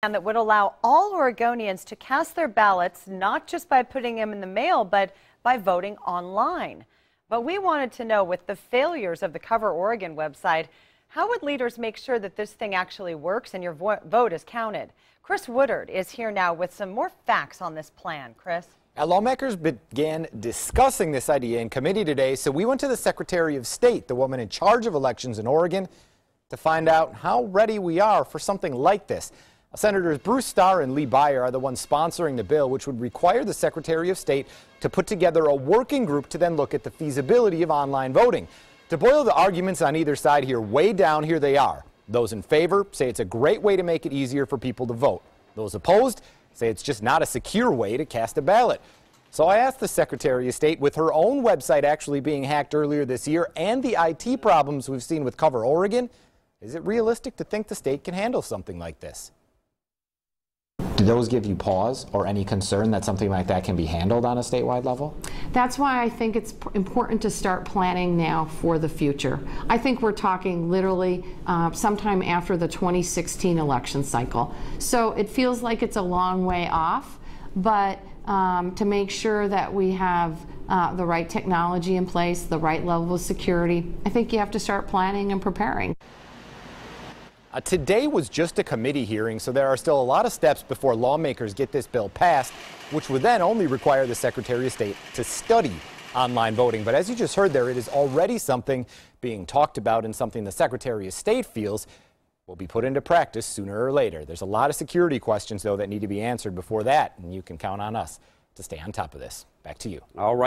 And that would allow all Oregonians to cast their ballots, not just by putting them in the mail, but by voting online. But we wanted to know, with the failures of the Cover Oregon website, how would leaders make sure that this thing actually works and your vote is counted? Chris Woodard is here now with some more facts on this plan. Chris? Lawmakers began discussing this idea in committee today, so we went to the Secretary of State, the woman in charge of elections in Oregon, to find out how ready we are for something like this. Senators Bruce Starr and Lee Beyer are the ones sponsoring the bill, which would require the Secretary of State to put together a working group to then look at the feasibility of online voting. To boil the arguments on either side here way down, here they are. Those in favor say it's a great way to make it easier for people to vote. Those opposed say it's just not a secure way to cast a ballot. So I asked the Secretary of State, with her own website actually being hacked earlier this year and the IT problems we've seen with Cover Oregon, is it realistic to think the state can handle something like this? Do those give you pause or any concern that something like that can be handled on a statewide level? That's why I think it's important to start planning now for the future. I think we're talking literally sometime after the 2016 election cycle. So it feels like it's a long way off, but to make sure that we have the right technology in place, the right level of security, I think you have to start planning and preparing. Today was just a committee hearing, so there are still a lot of steps before lawmakers get this bill passed, which would then only require the Secretary of State to study online voting. But as you just heard there, it is already something being talked about and something the Secretary of State feels will be put into practice sooner or later. There's a lot of security questions, though, that need to be answered before that, and you can count on us to stay on top of this. Back to you. All right.